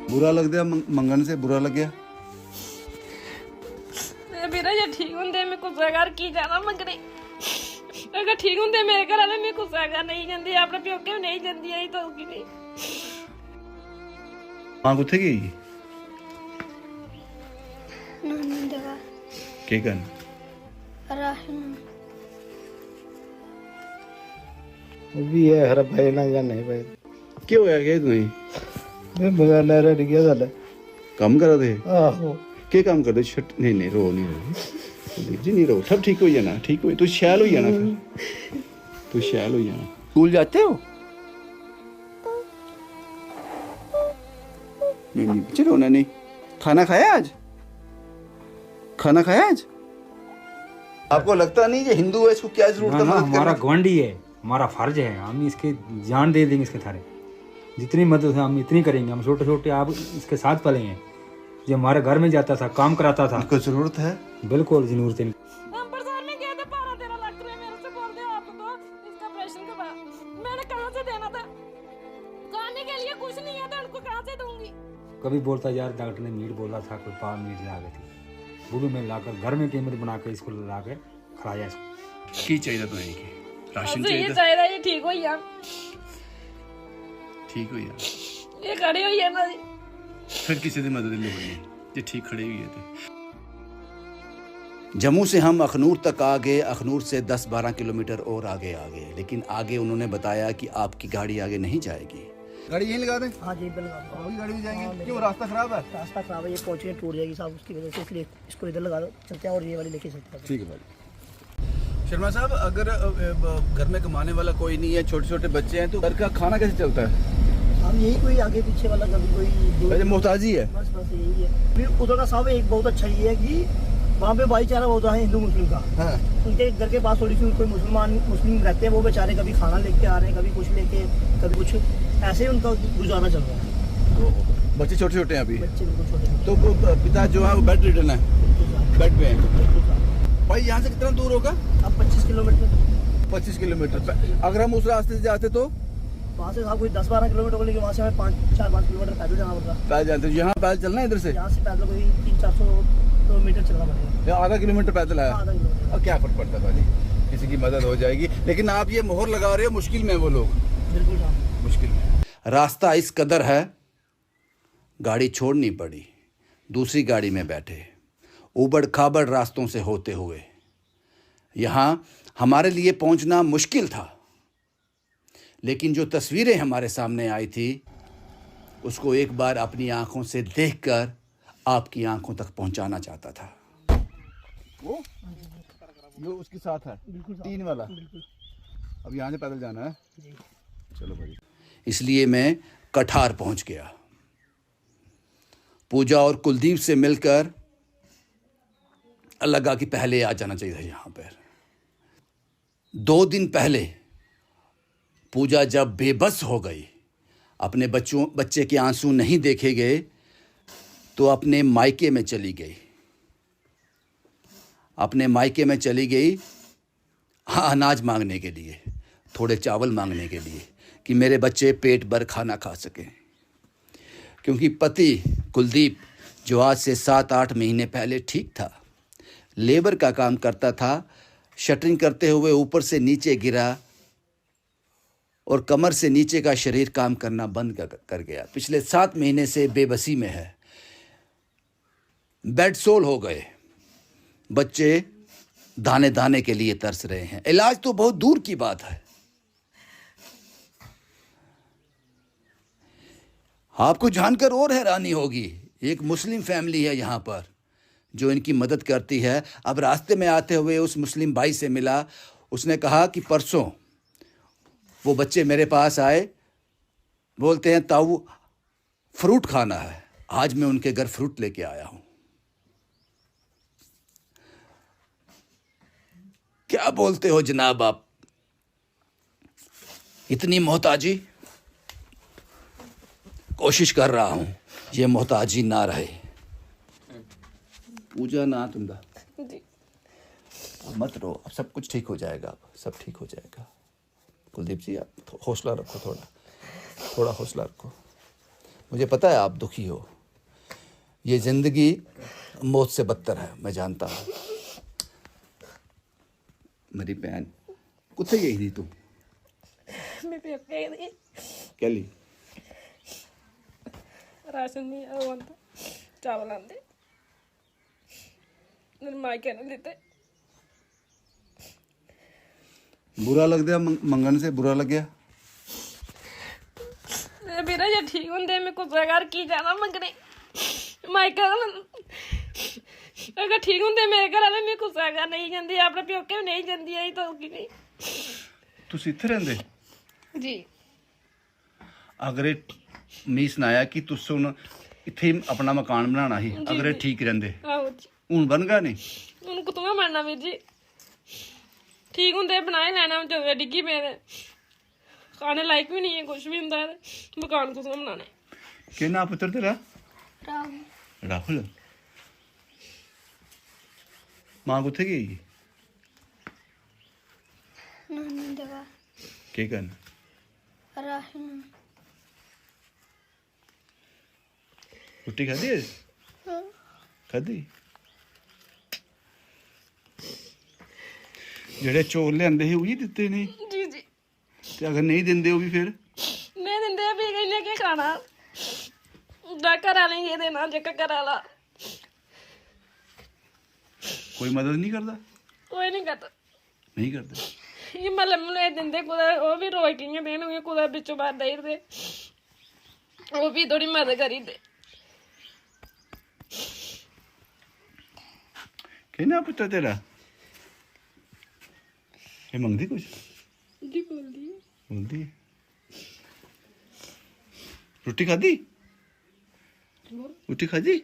बुरा लग गया मंगन से, बुरा लग गया। ਵੀਰੇ ਜੇ ਠੀਕ ਹੁੰਦੇ ਮੈਂ ਗੁੱਸਾ ਕਰ ਕੀ ਜਾਣਾ ਮੰਗਣੇ ਅਗਰ ਠੀਕ ਹੁੰਦੇ ਮੇਰੇ ਘਰ ਵਾਲੇ ਮੈਂ ਗੁੱਸਾ ਕਰ ਨਹੀਂ ਜਾਂਦੀ ਆਪਣੇ ਪਿਓਕੇ ਵੀ ਨਹੀਂ ਜਾਂਦੀ ਆਈ ਤਾਂ ਕੀ ਨਹੀਂ मां कुत्थे गई? नानी जगह क्या करना? राशन भी है हर भाई ना जाने भाई क्या होया क्या तुम्हें? मैं बगैर ले रहा गया था काम करा थे? आहो क्या काम करते? छट नहीं रो नहीं रो जी, नहीं रो, सब ठीक हो जाना, ठीक हो, तू शैल हो जाना, फिर तू शैल हो जाना। स्कूल जाते हो? नहीं चलो ना, नहीं खाना खाया आज? खाना खाया आज? आपको लगता नहीं कि हिंदू है, इसको क्या जरूरत है? हमारा गवांडी है, हमारा फर्ज है, हम इसके जान दे देंगे इसके थारे, जितनी मदद है हम इतनी करेंगे। हम छोटे छोटे आप इसके साथ पले हैं, जो हमारे घर में जाता था, काम कराता था। आपको जरूरत है? बिल्कुल जरूरत है। हम बाजार में गए थे 12-13 लाख रुपए मेरे से बोल दे आप तो इसका ऑपरेशन करवा मैंने कहाँ से देना था खाने के लिए कुछ नहीं है तो उनको कहाँ से दूंगी। कभी बोलता यार डॉक्टर ने मीट बोला था, कोई पाव मीट ला गई थी, बुढ़ू में लाकर घर में कीमत बना के इसको ला के खिलाया इसको। की चाहिए तुम्हें? की राशन ये चाहिए? चाहिए ये ठीक हो या ठीक हो यार, ये खड़ी हुई है ना जी फिर किसी से मदद नहीं होगी, ये ठीक खड़े हुए थे। जम्मू से हम अखनूर तक आ गए, अखनूर से 10-12 किलोमीटर और आगे आ गए, लेकिन आगे उन्होंने बताया कि आपकी गाड़ी आगे नहीं जाएगी। गाड़ी यहीं लगा दें? हाँ जी बिल्कुल वही गाड़ी में जाएंगे? क्यों, रास्ता खराब है? रास्ता खराब है, ये पहुंचे टूट जाएगी साहब उसकी वजह से, इसलिए इसको इधर लगा दो, चलते हैं और ये वाली लेके चलते हैं। ठीक है भाई। शर्मा साहब, अगर घर में कमाने वाला कोई नहीं है, छोटे छोटे बच्चे हैं, तो घर का खाना कैसे चलता है? हम यही कोई आगे पीछे वाला कभी कोई वैसे मोहताजी है। बस बस यही है। फिर उधर का साहब एक बहुत अच्छा ये है कि वहाँ पे भाईचारा होता है हिंदू मुस्लिम का। हाँ। उनके घर के पास थोड़ी सी कोई मुस्लिम रहते हैं, वो बेचारे कभी खाना लेके आ रहे हैं, कभी कुछ लेके, कभी कुछ, ऐसे ही उनका गुजारा चल रहा है। बच्चे छोटे छोटे हैं अभी? बच्चे बिल्कुल छोटे। तो वो पिता जो है वो बेड रिडन है, बेड पे है। भाई यहाँ से कितना दूर होगा? अब 25 किलोमीटर। 25 किलोमीटर। अगर हम उस रास्ते से जाते तो वहाँ से साहब कोई 10-12 किलोमीटर को लेके वहाँ से हमें 4-5 किलोमीटर पैदल जाना पड़ता। पैदल जाते? यहाँ पैदल चलना है इधर से? यहाँ से पैदल कोई 300-400 किलोमीटर चलना पड़ेगा। या आधा किलोमीटर पैदल है? आधा किलोमीटर। और क्या फर्क पड़ता है भाई, किसी की मदद हो जाएगी। लेकिन आप ये मोहर लगा रहे हो, मुश्किल में वो लोग, बिल्कुल साहब मुश्किल में। रास्ता इस कदर है, गाड़ी छोड़नी पड़ी, दूसरी गाड़ी में बैठे, उबड़ खाबड़ रास्तों से होते हुए यहाँ हमारे लिए पहुँचना मुश्किल था। लेकिन जो तस्वीरें हमारे सामने आई थी, उसको एक बार अपनी आंखों से देखकर आपकी आंखों तक पहुंचाना चाहता था। वो जो उसके साथ है, 3 वाला, अब यहाँ से पैदल जाना है? चलो भाई। इसलिए मैं कठार पहुंच गया। पूजा और कुलदीप से मिलकर लगा कि पहले आ जाना चाहिए था यहाँ पर। 2 दिन पहले पूजा जब बेबस हो गई, अपने बच्चे के आंसू नहीं देखे गए, तो अपने मायके में चली गई। अपने मायके में चली गई, हाँ, अनाज मांगने के लिए, थोड़े चावल मांगने के लिए, कि मेरे बच्चे पेट भर खाना खा सकें। क्योंकि पति कुलदीप, जो आज से 7-8 महीने पहले ठीक था, लेबर का काम करता था, शटरिंग करते हुए ऊपर से नीचे गिरा और कमर से नीचे का शरीर काम करना बंद कर गया। पिछले 7 महीने से बेबसी में है, बेड सोल हो गए। बच्चे दाने दाने के लिए तरस रहे हैं, इलाज तो बहुत दूर की बात है। आपको जानकर और हैरानी होगी, एक मुस्लिम फैमिली है यहाँ पर जो इनकी मदद करती है। अब रास्ते में आते हुए उस मुस्लिम भाई से मिला, उसने कहा कि परसों वो बच्चे मेरे पास आए, बोलते हैं ताऊ फ्रूट खाना है। आज मैं उनके घर फ्रूट लेके आया हूं। क्या बोलते हो जनाब आप? इतनी मोहताजी? कोशिश कर रहा हूं ये मोहताजी ना रहे। पूजा ना तुंदा जी मत रो, अब सब कुछ ठीक हो जाएगा, अब सब ठीक हो जाएगा। कुलदीप जी, आप हौसला रखो, थोड़ा हौसला रखो। मुझे पता है आप दुखी हो। ये ज़िंदगी मौत से बदतर है, मैं जानता हूँ। मेरी बहन कुत्ते गई थी तू? मैं प्योके दी क्या ली? राशन नहीं आया हुआ था, चावल आंदे मेरे मायके ने दिते। बुरा लग गया मंगन से? बुरा लग गया? मेरा जे ठीक होंदे मैं कुछ घर की जाना मंगने मायका अगर ठीक होंदे मेरे घर वाले मैं कुछ घर नहीं जाती, अपने प्योके भी नहीं जाती आई तो की नहीं। तुसी इत्थे रहंदे? जी अगर मी सुनाया कि तुस हुन इत्थे ही अपना मकान बनाना ही, अगर ठीक रहंदे आहो जी हुन बन गया नहीं? हूँ कुतुआ मरना वीर जी, ठीक होंदे बनाए लैना जो डिग्गी पे खाने लायक भी नहीं है कुछ भी होंदा है मकान कुतुआ बनाने। के ना पुत्र तेरा? राहुल राहुल। मां कुत्थे गई? नानी दवा के करन? राशन रोटी खाधी है? खाधी? जेड़े चौल लियांदे ही उही दित्ते ने? जी जी ते अगर नहीं दिंदे हो भी फिर? नहीं दिंदे भी कहने के खाना जा घर वाले ये देना जेका घर वाला कोई मदद नहीं करता? कोई नहीं करता। नहीं करते। ये मतलब दिंदे कुदै ओह् भी रोज कियां देन कुदै बिच्चों बाहर देई ओड़दे, ओह् भी थोड़ी मदद करी दे। के ना पुत्र तेरा? ये मंगदी कुछ? जी बोलदी बोलती है। रोटी खाधी? रोटी खाधी?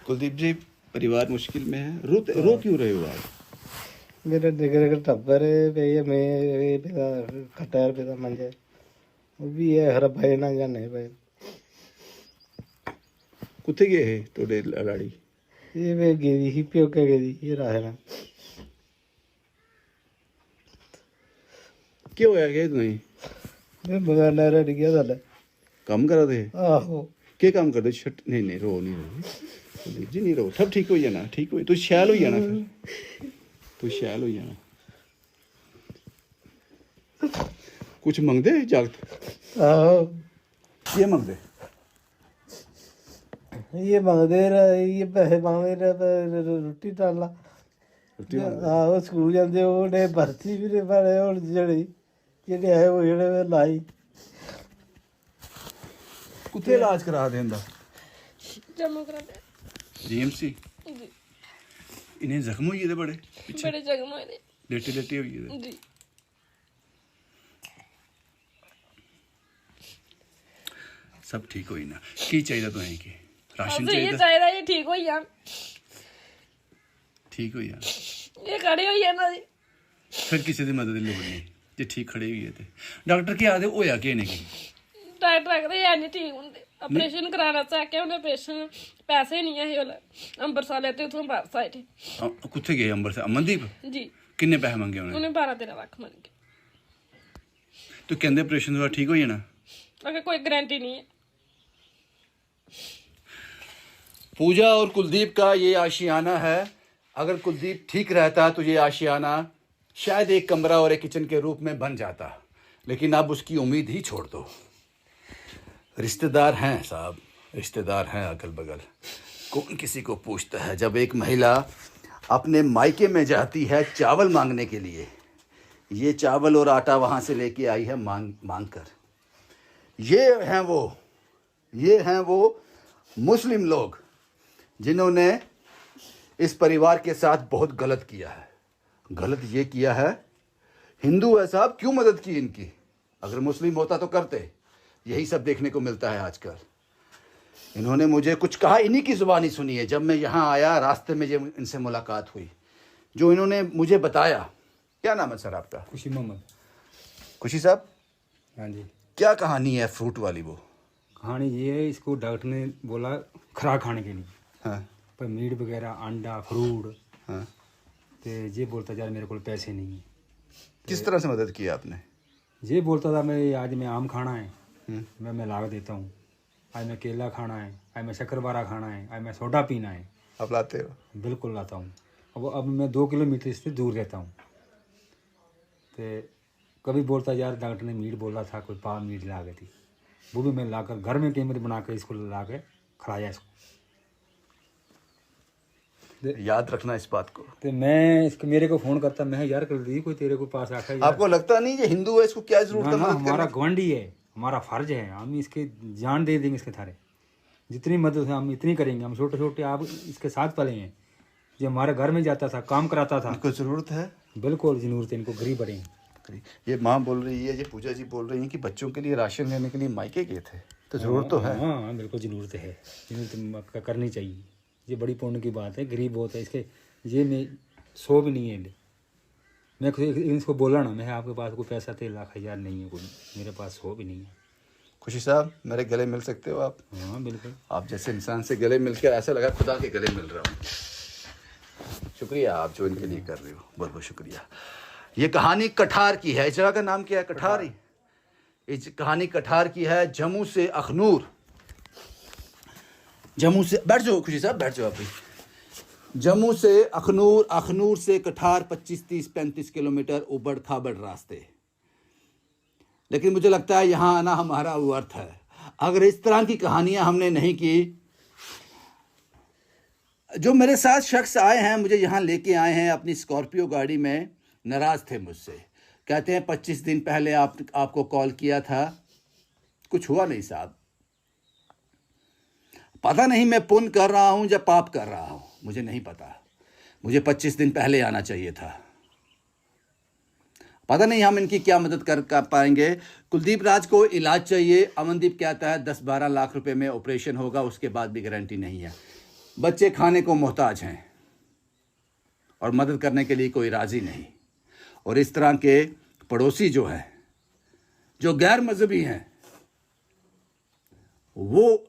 कुलदीप जी परिवार मुश्किल में है, रो क्यों रहे हो आप? मेरे निकर टब्बर पे मैं पिता खटार पिता मंजे वो भी है हर भाई ना जाने भाई कुत्ते गए है तोड़े लाड़ी? ये वे गेदी ही प्यो के गेदी ये रहा क्यों होया गया तुम्हें? मैं मगर ना रेडी किया था काम करा थे? आहो के काम कर दे? छट नहीं नहीं रो नहीं रो कुलदीप जी, नहीं रो, सब ठीक हो जाना, ठीक हो, तू शैल हो जाना, फिर तू शैल हो जाना। कुछ मंगदे जागत? आहो ये मंगदे? ये मांगते रहे ये पैसे मांगते रहे रोटी डालना रोटी मंगदे? आहो स्कूल जाते ਉਹਨੇ ਭਰਤੀ ਵੀ ਨਹੀਂ ਪਾੜੇ ਹੁਣ ਜਿਹੜੇ ਆਏ ਉਹ ਜਿਹੜੇ ਲਾਈ कुत्ते इलाज करा देंदा? जम्मू करा दे जीएमसी? जी इन्हें जख्म हुई थे बड़े पीछे? बड़े जख्म होए दे लेटे लेटे हुई थे? जी सब ठीक होई ना? की चाहिए तुम्हें की? राशन असें ये चाहिए? चाहिदा ये ठीक होई जान, ठीक होई जाना, ये खड़े होई जाना जी। फिर किसी की मदद की लोड़ नहीं जे ठीक खड़े हुए थे। डॉक्टर क्या आदे होया कि नहीं? डॉक्टर आखदे है नहीं ठीक होंदे, ऑपरेशन कराना चाहे उन्हें ऑपरेशन पैसे नहीं है ओले अंबरसर लेते उथों वापस आए थे। कुत्थे गए अंबर से? अमनदीप? जी किन्ने पैसे मंगे उन्हें? उन्हें 12-13 लाख मंगे। तो कहते ऑपरेशन द्वारा ठीक हो जाना? अगर कोई गारंटी नहीं है। पूजा और कुलदीप का ये आशियाना है। अगर कुलदीप ठीक रहता तो ये आशियाना शायद एक कमरा और एक किचन के रूप में बन जाता, लेकिन अब उसकी उम्मीद ही छोड़ दो। रिश्तेदार हैं साहब, रिश्तेदार हैं अगल बगल, कौन किसी को पूछता है। जब एक महिला अपने मायके में जाती है चावल मांगने के लिए, ये चावल और आटा वहाँ से लेके आई है मांग कर। ये हैं वो मुस्लिम लोग जिन्होंने इस परिवार के साथ बहुत गलत किया है। गलत ये किया है, हिंदू है साहब, क्यों मदद की इनकी? अगर मुस्लिम होता तो करते। यही सब देखने को मिलता है आजकल। इन्होंने मुझे कुछ कहा, इन्हीं की ज़ुबानी सुनी है। जब मैं यहाँ आया रास्ते में जब इनसे मुलाकात हुई, जो इन्होंने मुझे बताया। क्या नाम है सर आपका? खुशी मोहम्मद। खुशी साहब, हाँ जी। क्या कहानी है फ्रूट वाली? वो कहानी ये है, इसको डॉक्टर ने बोला खुराक खाने के लिए, हाँ पर मीट वगैरह अंडा फ्रूट, हाँ। तो ये बोलता यार मेरे को पैसे नहीं है। किस तरह से मदद की आपने? ये बोलता था मैं आज मैं आम खाना है, मैं ला देता हूँ। आज मैं केला खाना है, आज मैं शक्करवारा खाना है, आज मैं सोडा पीना है। आप लाते हो? बिल्कुल लाता हूँ। अब मैं 2 किलोमीटर इससे दूर रहता हूँ। तो कभी बोलता यार डॉक्टर ने मीट बोला था, कोई पाव मीट ला गई थी, वो भी मैं लाकर घर में कैमरे बना कर इसको ला के खिलाया इसको। याद रखना इस बात को। तो मैं इसको मेरे को फ़ोन करता, मैं यार कर दी कोई तेरे को पास आकर यार। आपको लगता नहीं ये हिंदू है, इसको क्या जरूरत है ना, मदद हमारा करने गवांडी है, हमारा फर्ज है, हम इसके जान दे देंगे इसके थारे। जितनी मदद है हम इतनी करेंगे। हम छोटे छोटे आप इसके साथ पले हैं। जो हमारे घर में जाता था, काम कराता था। इनको जरूरत है? बिल्कुल जरूरत है, इनको गरीब बड़े हैं। ये माँ बोल रही है, ये पूजा जी बोल रही हैं कि बच्चों के लिए राशन लेने के लिए मायके गए थे, तो जरूरत तो है। हाँ बिल्कुल जरूरत है, जरूरत करनी चाहिए। ये बड़ी पुण्य की बात है। गरीब बहुत है, इसके ये में 100 भी नहीं है। मैं इसको बोला ना, मैं आपके पास कोई पैसा 3 लाख हज़ार नहीं है, कोई मेरे पास 100 भी नहीं है। खुशी साहब मेरे गले मिल सकते हो आप? हाँ बिल्कुल। आप जैसे इंसान से गले मिलकर ऐसा लगा खुदा के गले मिल रहा हूँ। शुक्रिया आप जो इनके लिए कर रहे हो, बहुत बहुत शुक्रिया। ये कहानी कठार की है। इस जगह का नाम क्या है? कठार ही। इस कहानी कठार की है, जम्मू से अखनूर। जम्मू से बैठ जाओ खुशी साहब, बैठ जाओ अभी। जम्मू से अखनूर, अखनूर से कठार 25, 30, 35 किलोमीटर उबड़ खाबड़ रास्ते। लेकिन मुझे लगता है यहाँ आना हमारा व्यर्थ है। अगर इस तरह की कहानियां हमने नहीं की। जो मेरे साथ शख्स आए हैं, मुझे यहाँ लेके आए हैं अपनी स्कॉर्पियो गाड़ी में, नाराज़ थे मुझसे। कहते हैं 25 दिन पहले आपको कॉल किया था, कुछ हुआ नहीं साहब। पता नहीं मैं पुण्य कर रहा हूँ या पाप कर रहा हूँ, मुझे नहीं पता। मुझे 25 दिन पहले आना चाहिए था। पता नहीं हम इनकी क्या मदद कर पाएंगे। कुलदीप राज को इलाज चाहिए। अमनदीप कहता है 10-12 लाख रुपए में ऑपरेशन होगा, उसके बाद भी गारंटी नहीं है। बच्चे खाने को मोहताज हैं और मदद करने के लिए कोई राजी नहीं। और इस तरह के पड़ोसी जो हैं, जो गैर मजहबी हैं, वो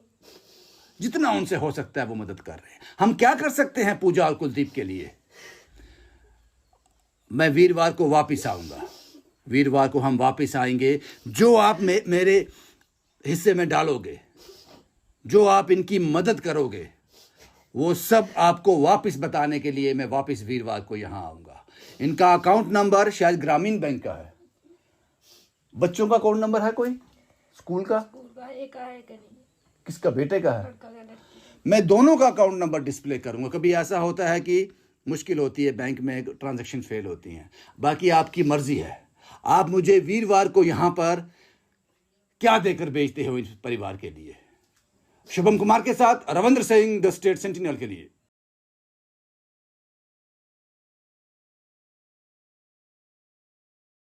जितना उनसे हो सकता है वो मदद कर रहे हैं। हम क्या कर सकते हैं पूजा और कुलदीप के लिए? मैं वीरवार को वापस आऊंगा। वीरवार को हम वापस आएंगे। जो आप मेरे हिस्से में डालोगे, जो आप इनकी मदद करोगे, वो सब आपको वापस बताने के लिए मैं वापस वीरवार को यहाँ आऊँगा। इनका अकाउंट नंबर शायद ग्रामीण बैंक का है। बच्चों का अकाउंट नंबर है कोई? स्कूल का? एक है कि नहीं? किसका? बेटे का है। मैं दोनों का अकाउंट नंबर डिस्प्ले करूँगा। कभी ऐसा होता है कि मुश्किल होती है, बैंक में ट्रांजैक्शन फेल होती हैं। बाकी आपकी मर्जी है। आप मुझे वीरवार को यहाँ पर क्या देकर भेजते हो इस परिवार के लिए। शुभम कुमार के साथ Ravindra Singh, the state sentinel के लिए।